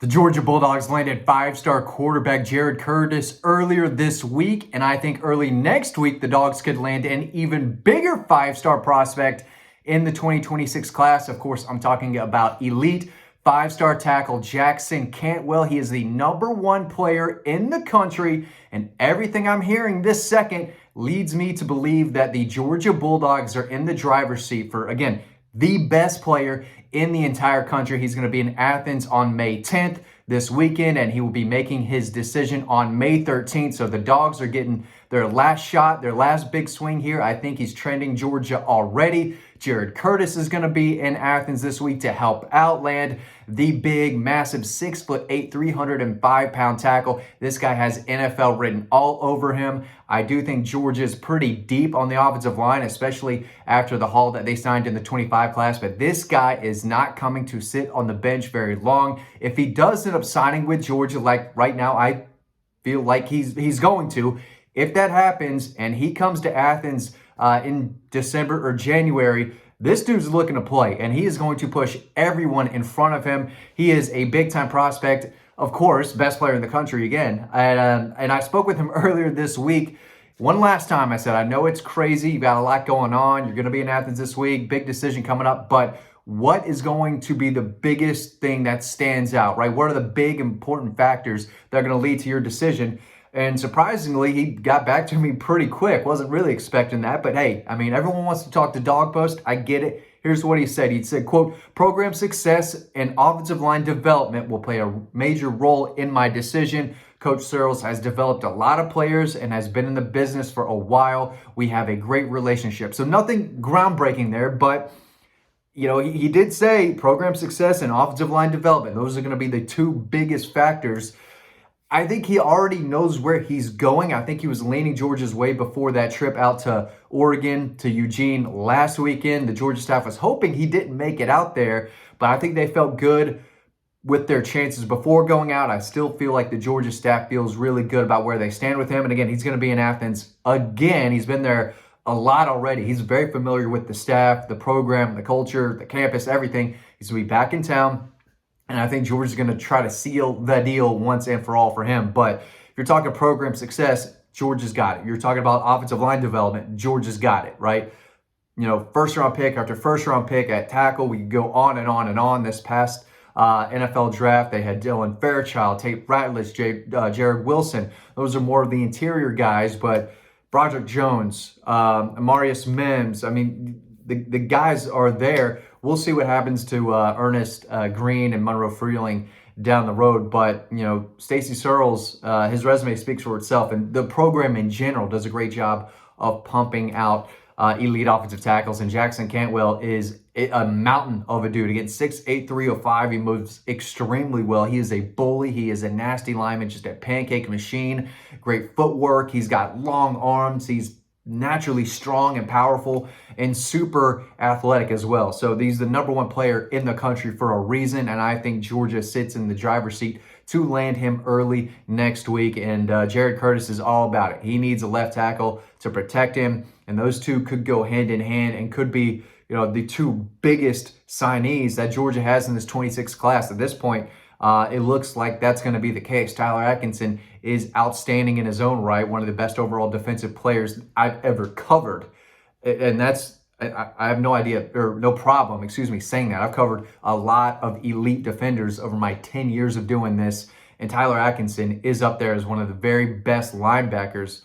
The Georgia Bulldogs landed five-star quarterback Jared Curtis earlier this week, and I think early next week the Dogs could land an even bigger five-star prospect in the 2026 class. Of course, I'm talking about elite five-star tackle Jackson Canwell. He is the #1 player in the country, and everything I'm hearing this second leads me to believe that the Georgia Bulldogs are in the driver's seat for, again, the best player in the entire country. He's going to be in Athens on May 10th this weekend, and he will be making his decision on May 13th. So the Dogs are getting their last shot, their last big swing here. I think he's trending Georgia already. Jared Curtis is going to be in Athens this week to help out land the big, massive 6'8", 305-pound tackle. This guy has NFL written all over him. I do think Georgia is pretty deep on the offensive line, especially after the haul that they signed in the 25 class. But this guy is not coming to sit on the bench very long. If he does end up signing with Georgia, like right now, I feel like he's going to. If that happens and he comes to Athens in December or January, this dude's looking to play, and he is going to push everyone in front of him. He is a big-time prospect, of course, best player in the country again. And I spoke with him earlier this week. One last time, I said, I know it's crazy. You got a lot going on. You're going to be in Athens this week. Big decision coming up. But what is going to be the biggest thing that stands out, right? What are the big, important factors that are going to lead to your decision? And surprisingly, he got back to me pretty quick. Wasn't really expecting that. But hey, I mean, everyone wants to talk to Dawg Post. I get it. Here's what he said. He said, quote, "Program success and offensive line development will play a major role in my decision. Coach Searles has developed a lot of players and has been in the business for a while. We have a great relationship." So nothing groundbreaking there, but you know, he did say program success and offensive line development. Those are going to be the two biggest factors. I think he already knows where he's going. I think he was leaning Georgia's way before that trip out to Oregon, to Eugene last weekend. The Georgia staff was hoping he didn't make it out there, but I think they felt good with their chances before going out. I still feel like the Georgia staff feels really good about where they stand with him. And again, he's going to be in Athens again. He's been there a lot already. He's very familiar with the staff, the program, the culture, the campus, everything. He's going to be back in town. And I think Georgia's going to try to seal the deal once and for all for him. But if you're talking program success, Georgia's got it. You're talking about offensive line development, Georgia's got it, right? You know, first-round pick after first-round pick at tackle. We could go on and on and on. This past NFL draft, they had Dylan Fairchild, Tate Ratledge, Jared Wilson. Those are more of the interior guys. But Broderick Jones, Amarius Mims, I mean, the guys are there. We'll see what happens to Ernest Green and Monroe Freeling down the road. But, you know, Stacy Searles, his resume speaks for itself. And the program in general does a great job of pumping out elite offensive tackles. And Jackson Cantwell is a mountain of a dude. Again, 6'8", 305. He moves extremely well. He is a bully. He is a nasty lineman, just a pancake machine. Great footwork. He's got long arms. He's naturally strong and powerful and super athletic as well. So he's the #1 player in the country for a reason, and I think Georgia sits in the driver's seat to land him early next week. And Jared Curtis is all about it. He needs a left tackle to protect him, and those two could go hand in hand and could be, you know, the two biggest signees that Georgia has in this 26 class at this point. It looks like that's going to be the case. Tyler Atkinson is outstanding in his own right, one of the best overall defensive players I've ever covered. And that's, I have no idea, or no problem, saying that. I've covered a lot of elite defenders over my 10 years of doing this, and Tyler Atkinson is up there as one of the very best linebackers,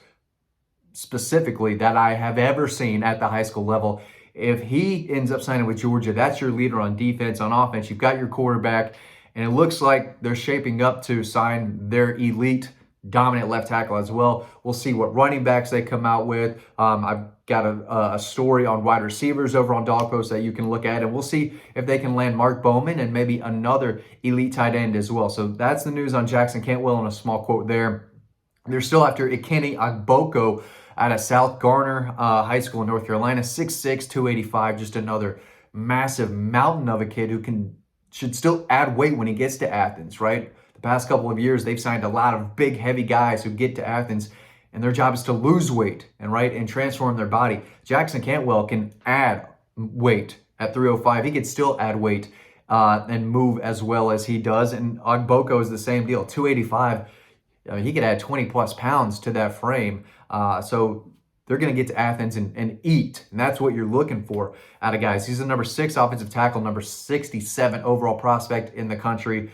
specifically, that I have ever seen at the high school level. If he ends up signing with Georgia, that's your leader on defense. On offense, you've got your quarterback, and it looks like they're shaping up to sign their elite dominant left tackle as well. We'll see what running backs they come out with. I've got a story on wide receivers over on Dawg Post that you can look at, and we'll see if they can land Mark Bowman and maybe another elite tight end as well. So that's the news on Jackson Canwell, and a small quote there. They're still after Ikeni Agboko out of South Garner High School in North Carolina, 6'6", 285, just another massive mountain of a kid who should still add weight when he gets to Athens, right? The past couple of years, they've signed a lot of big, heavy guys who get to Athens, and their job is to lose weight and transform their body. Jackson Cantwell can add weight at 305. He could still add weight and move as well as he does. And Ogboko is the same deal, 285. He could add 20 plus pounds to that frame. So they're going to get to Athens and eat. And that's what you're looking for out of guys. He's the number 6 offensive tackle, number 67 overall prospect in the country.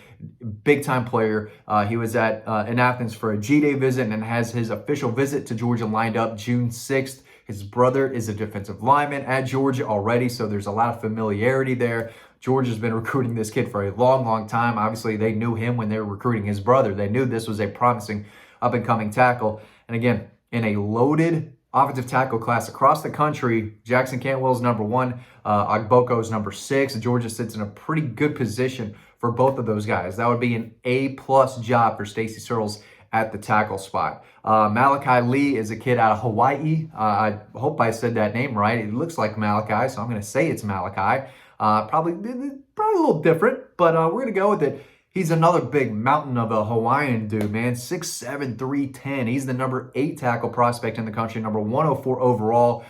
Big time player. He was in Athens for a G-Day visit and has his official visit to Georgia lined up June 6th. His brother is a defensive lineman at Georgia already, so there's a lot of familiarity there. Georgia's been recruiting this kid for a long, long time. Obviously, they knew him when they were recruiting his brother. They knew this was a promising up-and-coming tackle. And again, in a loaded offensive tackle class across the country, Jackson Canwell is number 1, Ogboko is number 6. Georgia sits in a pretty good position for both of those guys. That would be an A-plus job for Stacy Searles at the tackle spot. Malachi Lee is a kid out of Hawaii. I hope I said that name right. It looks like Malachi, so I'm going to say it's Malachi. Probably a little different, but we're going to go with it. He's another big mountain of a Hawaiian dude, man. 6'7", 310. He's the number 8 tackle prospect in the country, number 104 overall.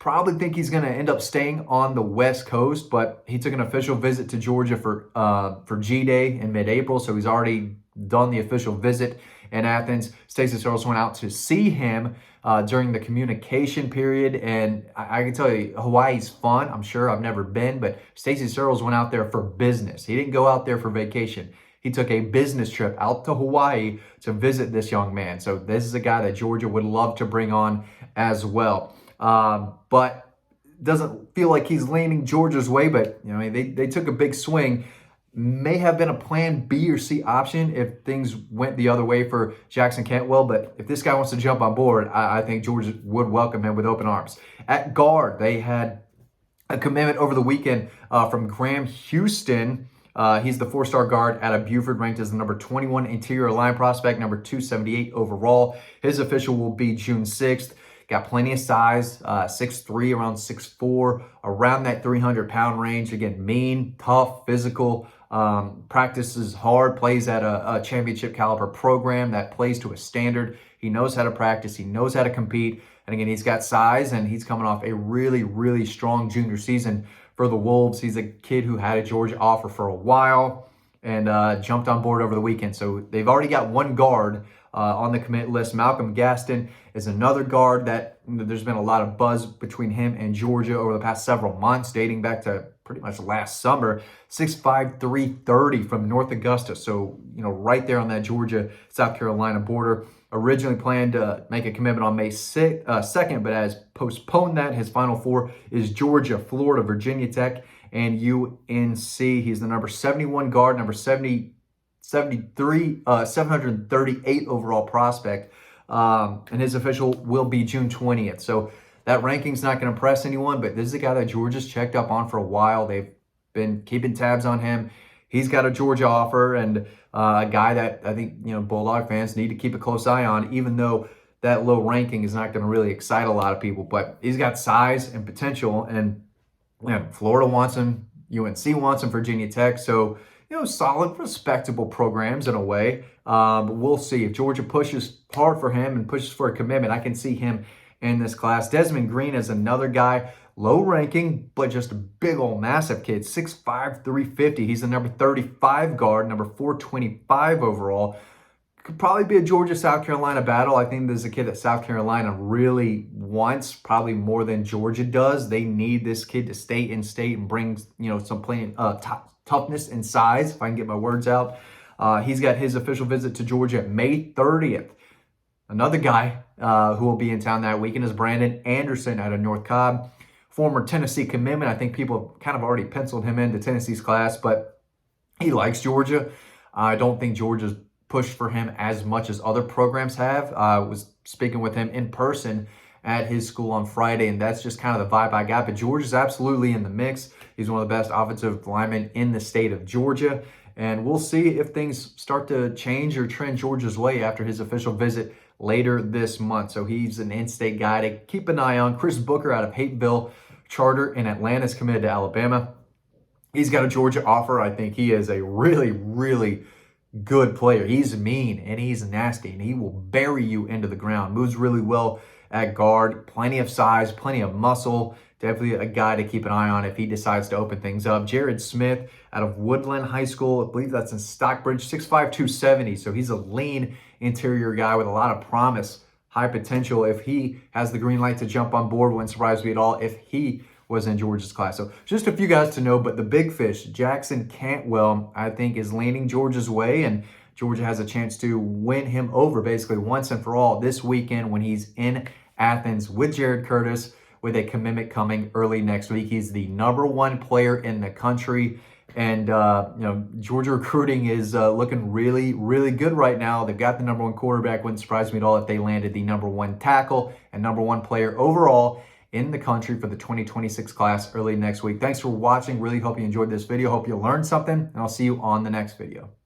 Probably think he's going to end up staying on the West Coast, but he took an official visit to Georgia for G-Day in mid-April, so he's already done the official visit in Athens. Stacy Searles went out to see him during the communication period, and I can tell you, Hawaii's fun. I'm sure I've never been, but Stacy Searles went out there for business. He didn't go out there for vacation. He took a business trip out to Hawaii to visit this young man. So this is a guy that Georgia would love to bring on as well. But doesn't feel like he's leaning Georgia's way, but they took a big swing. May have been a plan B or C option if things went the other way for Jackson Canwell, but if this guy wants to jump on board, I think Georgia would welcome him with open arms. At guard, they had a commitment over the weekend from Graham Houston. He's the 4-star guard out of Buford, ranked as the number 21 interior line prospect, number 278 overall. His official will be June 6th. Got plenty of size, 6'3", around 6'4", around that 300-pound range. Again, mean, tough, physical, practices hard, plays at a championship caliber program that plays to a standard. He knows how to practice. He knows how to compete. And again, he's got size, and he's coming off a really, really strong junior season for the Wolves. He's a kid who had a Georgia offer for a while and jumped on board over the weekend. So they've already got one guard on the commit list. Malcolm Gaston is another guard that there's been a lot of buzz between him and Georgia over the past several months, dating back to pretty much last summer. 6'5", 330 from North Augusta. So, right there on that Georgia-South Carolina border. Originally planned to make a commitment on May 2nd, but has postponed that. His final 4 is Georgia, Florida, Virginia Tech, and UNC. He's the number 71 guard, number 738 overall prospect. And his official will be June 20th. So that ranking's not going to impress anyone, but this is a guy that Georgia's checked up on for a while. They've been keeping tabs on him. He's got a Georgia offer, and a guy that I think, Bulldog fans need to keep a close eye on, even though that low ranking is not going to really excite a lot of people. But he's got size and potential, and Florida wants him, UNC wants him, Virginia Tech. So, solid, respectable programs in a way. But we'll see. If Georgia pushes hard for him and pushes for a commitment, I can see him in this class. Desmond Green is another guy, low ranking, but just a big old massive kid, 6'5", 350. He's the number 35 guard, number 425 overall. Could probably be a Georgia-South Carolina battle. I think there's a kid that South Carolina really wants, probably more than Georgia does. They need this kid to stay in state and bring, some playing toughness and size, if I can get my words out. He's got his official visit to Georgia May 30th. Another guy who will be in town that weekend is Brandon Anderson out of North Cobb. Former Tennessee commitment. I think people have kind of already penciled him into Tennessee's class, but he likes Georgia. I don't think Georgia's pushed for him as much as other programs have. I was speaking with him in person at his school on Friday, and that's just kind of the vibe I got. But Georgia's absolutely in the mix. He's one of the best offensive linemen in the state of Georgia, and we'll see if things start to change or trend Georgia's way after his official visit later this month. So he's an in-state guy to keep an eye on. Chris Booker out of Hateville Charter in Atlanta is committed to Alabama. He's got a Georgia offer. I think he is a really, really good player. He's mean and he's nasty, and he will bury you into the ground. Moves really well at guard. Plenty of size, plenty of muscle. definitely a guy to keep an eye on if he decides to open things up. Jared Smith out of Woodland High School, I believe that's in Stockbridge, 6'5", 270. So he's a lean interior guy with a lot of promise, high potential. If he has the green light to jump on board, wouldn't surprise me at all if he was in Georgia's class. So just a few guys to know, but the big fish, Jackson Canwell, I think is leaning Georgia's way, and Georgia has a chance to win him over basically once and for all this weekend when he's in Athens with Jared Curtis, with a commitment coming early next week. He's the #1 player in the country. And, Georgia recruiting is looking really, really good right now. They've got the #1 quarterback. Wouldn't surprise me at all if they landed the #1 tackle and #1 player overall in the country for the 2026 class early next week. Thanks for watching. Really hope you enjoyed this video. Hope you learned something, and I'll see you on the next video.